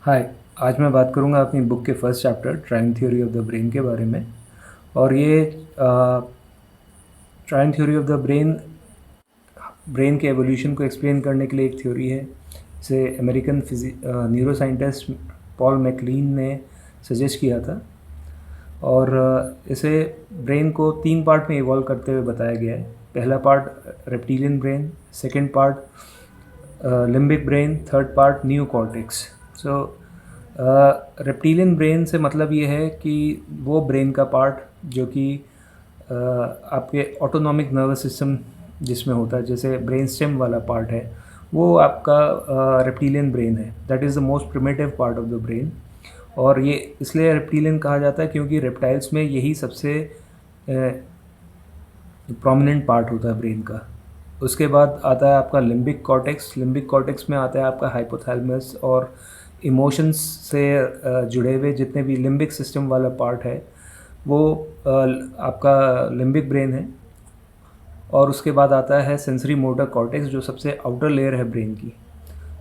हाय। आज मैं बात करूँगा अपनी बुक के first chapter triune theory of the brain के बारे में। और ये triune theory of the brain के एवोल्यूशन को एक्सप्लेन करने के लिए एक थ्योरी है। इसे American neuro scientist Paul MacLean ने सजेस्ट किया था। और इसे ब्रेन को 3 पार्ट में इवॉल्व करते हुए बताया गया है। पहला part reptilian brain, second part limbic brain, third part new cortex. So reptilian brain से मतलब ये है कि वो ब्रेन का पार्ट जो कि आपके ऑटोनॉमिक नर्वस सिस्टम जिसमें होता है, जैसे ब्रेन स्टेम वाला पार्ट है, वो आपका रेप्टिलियन ब्रेन है। That is the most primitive part of the brain. और ये इसलिए रेप्टिलियन कहा जाता है क्योंकि रेप्टाइल्स में यही सबसे प्रोमिनेंट पार्ट होता है ब्रेन का। उसके बाद आता है आपका लिम्बिक कॉर्टेक्स। लिम्बिक कॉर्टेक्स में आता है आपका हाइपोथैलेमस और इमोशंस से जुड़े हुए जितने भी लिम्बिक सिस्टम वाला पार्ट है वो आपका लिम्बिक ब्रेन है। और उसके बाद आता है सेंसरी मोटर कॉर्टेक्स जो सबसे आउटर लेयर है ब्रेन की।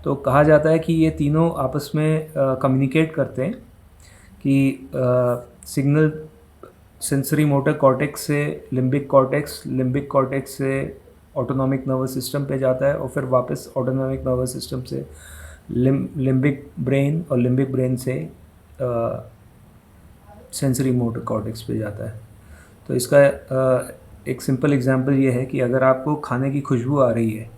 तो कहा जाता है कि ये तीनों आपस में कम्युनिकेट करते हैं कि सिग्नल सेंसरी मोटर कॉर्टेक्स से लिम्बिक कॉर्टेक्स से ऑटोनॉमिक नर्वस सिस्टम पे जाता है और फिर वापस ऑटोनॉमिक नर्वस सिस्टम से लिम्बिक ब्रेन और लिम्बिक ब्रेन से सेंसरी मोटर कॉर्टेक्स पे जाता है। तो इसका एक सिंपल एग्जांपल ये है कि अगर आपको खाने की खुशबू आ रही है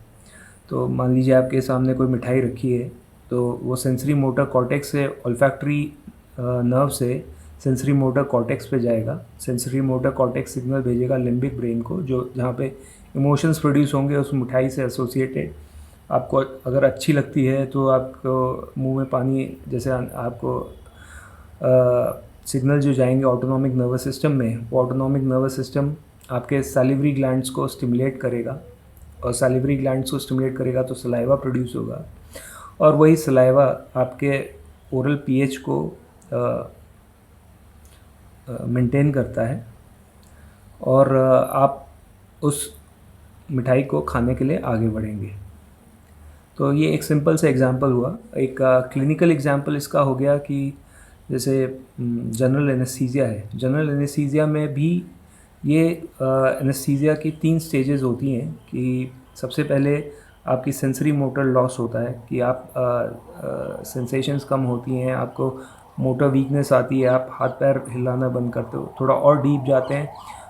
तो मान लीजिए आपके सामने कोई मिठाई रखी है, तो वो सेंसरी मोटर कॉर्टेक्स से ऑल्फैक्टरी नर्व से सेंसरी मोटर कॉर्टेक्स पे जाएगा। सेंसरी मोटर कॉर्टेक्स सिग्नल भेजेगा लिम्बिक ब्रेन को, जो जहाँ पे इमोशंस प्रोड्यूस होंगे उस मिठाई से एसोसिएटेड। आपको अगर अच्छी लगती है तो आपको मुंह में पानी जैसे आपको सिग्नल जो जाएंगे ऑटोनॉमिक नर्वस सिस्टम में, वो ऑटोनॉमिक नर्वस सिस्टम आपके सैलिवरी ग्लैंड्स को स्टिमुलेट करेगा और सैलिवरी ग्लैंड्स को स्टिमुलेट करेगा तो सलाइवा प्रोड्यूस होगा। और वही सलाइवा आपके ओरल पीएच को मेंटेन करता है और आप उस मिठाई को खाने के लिए आगे बढ़ेंगे। तो ये एक सिंपल सा एग्जांपल हुआ। एक क्लिनिकल एग्जांपल इसका हो गया कि जैसे जनरल एनेस्थीसिया है। जनरल एनेस्थीसिया में भी ये एनेस्थीसिया की 3 स्टेजेस होती हैं कि सबसे पहले आपकी सेंसरी मोटर लॉस होता है कि आप सेंसेशंस कम होती हैं, आपको मोटर वीकनेस आती है, आप हाथ पैर हिलाना बंद करते हो। थोड़ा और डीप जाते हैं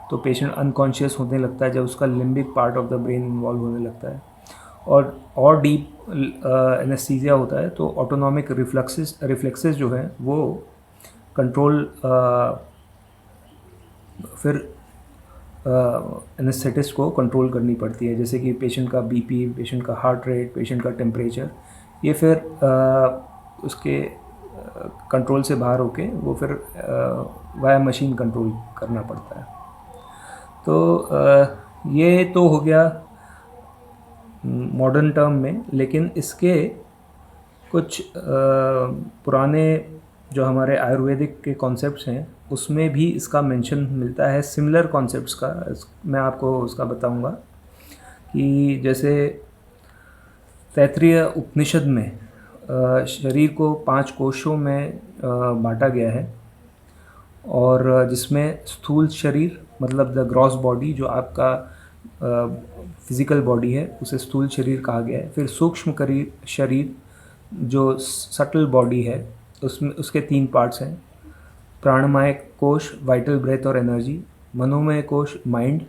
तो पेशेंट अनकॉन्शियस होने लगता है जब उसका limbic part of the brain involve होने लगता है। और डीप एनेस्थीसिया होता है तो ऑटोनॉमिक रिफ्लेक्सेस जो हैं वो कंट्रोल फिर एनेस्थेटिस्ट को कंट्रोल करनी पड़ती है, जैसे कि पेशेंट का बीपी, पेशेंट का हार्ट रेट, पेशेंट का टेम्परेचर। ये फिर उसके कंट्रोल से बाहर होके वो फिर वाया मशीन कंट्रोल करना पड़ता है। तो ये तो हो गया मॉडर्न टर्म में, लेकिन इसके कुछ पुराने जो हमारे आयुर्वेदिक के कॉन्सेप्ट्स हैं उसमें भी इसका मेंशन मिलता है, सिमिलर कॉन्सेप्ट्स का। मैं आपको उसका बताऊंगा कि जैसे तैत्तिरीय उपनिषद में शरीर को 5 कोशों में बांटा गया है, और जिसमें स्थूल शरीर मतलब द ग्रॉस बॉडी जो आपका फिज़िकल बॉडी है उसे स्थूल शरीर कहा गया है। फिर सूक्ष्म शरीर जो सटल बॉडी है उसमें उसके 3 पार्ट्स हैं, प्राणमय कोश वाइटल ब्रेथ और एनर्जी, मनोमय कोश माइंड,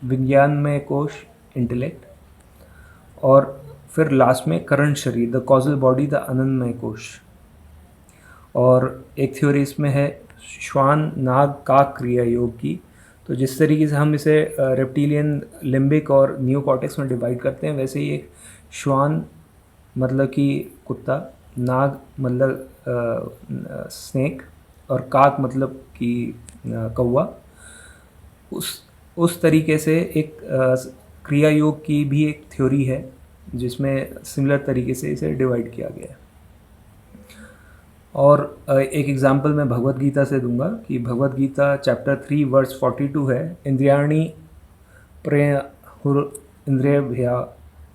विज्ञानमय कोश इंटेलेक्ट, और फिर लास्ट में करण शरीर द कॉजल बॉडी द आनंदमय कोश। और एक थ्योरी इसमें है श्वान नाग काक क्रिया योग की। तो जिस तरीके से हम इसे रेप्टिलियन, लिम्बिक और न्यू कॉर्टेक्स में डिवाइड करते हैं, वैसे ही एक श्वान मतलब कि कुत्ता, नाग मतलब स्नेक, और काक मतलब कि कौवा, उस तरीके से एक क्रिया योग की भी एक थ्योरी है जिसमें सिमिलर तरीके से इसे डिवाइड किया गया है। और एक एग्जांपल मैं भगवत गीता से दूंगा कि भगवत गीता चैप्टर 3 वर्स 42 है, इंद्रियाणि प्रेहुर इंद्रियभ्या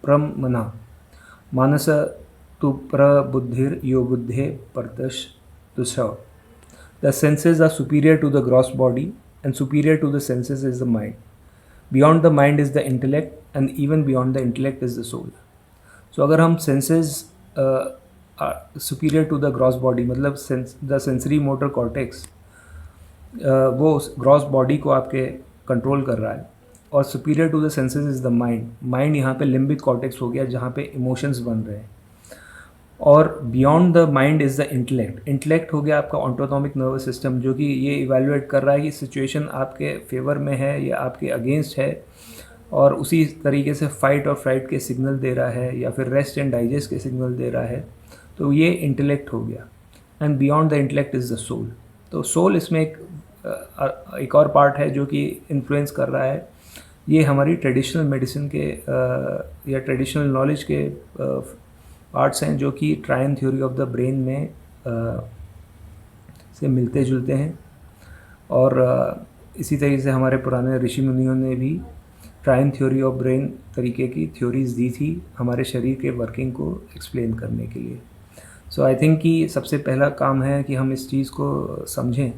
परम मना मानस tu prabuddhir yo buddhe partash tushav. The senses are superior to the gross body, and superior to the senses is the mind. Beyond the mind is the intellect, and even beyond the intellect is the soul. So अगर हम senses superior to the gross body, मतलब the sensory motor cortex वो gross body को आपके control कर रहा है, और superior to the senses is the mind. Mind यहाँ पे लिम्बिक कॉर्टेक्स हो गया जहाँ पे इमोशंस बन रहे हैं. और beyond the mind is the intellect. Intellect हो गया आपका ऑटोनॉमिक नर्वस सिस्टम, जो कि ये इवेलुएट कर रहा है कि सिचुएशन आपके फेवर में है या आपके अगेंस्ट है, और उसी तरीके से फाइट और फ्लाइट के सिग्नल दे रहा है या फिर रेस्ट एंड डाइजेस्ट के सिग्नल दे रहा है. तो ये इंटेलेक्ट हो गया. And beyond the intellect is the soul. तो सोल इसमें एक और पार्ट है जो कि इन्फ्लुएंस कर रहा है. ये हमारी ट्रेडिशनल मेडिसिन के या ट्रेडिशनल नॉलेज के पार्ट्स हैं जो कि ट्रायन थ्योरी ऑफ द ब्रेन में से मिलते जुलते हैं. और इसी तरीके से हमारे पुराने ऋषि मुनियों ने भी ट्रायन थ्योरी ऑफ ब्रेन तरीके की थ्योरीज दी थी हमारे शरीर के वर्किंग को एक्सप्लेन करने के लिए. सो आई थिंक कि सबसे पहला काम है कि हम इस चीज़ को समझें,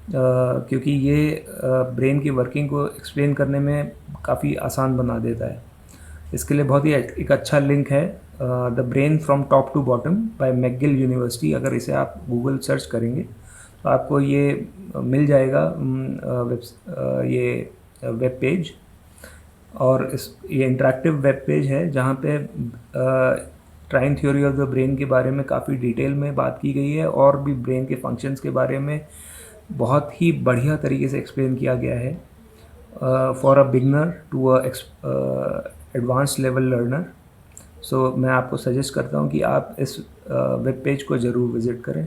क्योंकि ये ब्रेन की वर्किंग को एक्सप्लेन करने में काफ़ी आसान बना देता है. इसके लिए बहुत ही एक अच्छा लिंक है, the brain from top to bottom by McGill University. अगर इसे आप गूगल सर्च करेंगे तो आपको ये मिल जाएगा, ये वेब पेज. और ये इंटरेक्टिव वेब पेज है जहाँ पे ट्रायन थ्योरी ऑफ द ब्रेन के बारे में काफ़ी डिटेल में बात की गई है, और भी ब्रेन के फंक्शंस के बारे में बहुत ही बढ़िया तरीके से एक्सप्लेन किया गया है, for a beginner to a advance level learner. So मैं आपको सजेस्ट करता हूँ कि आप इस वेब पेज को ज़रूर विज़िट करें.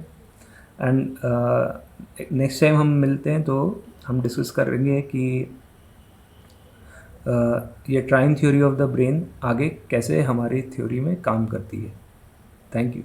एंड नेक्स्ट टाइम हम मिलते हैं तो हम डिस्कस करेंगे कि ये triune theory of the brain आगे कैसे हमारी थ्योरी में काम करती है. Thank you.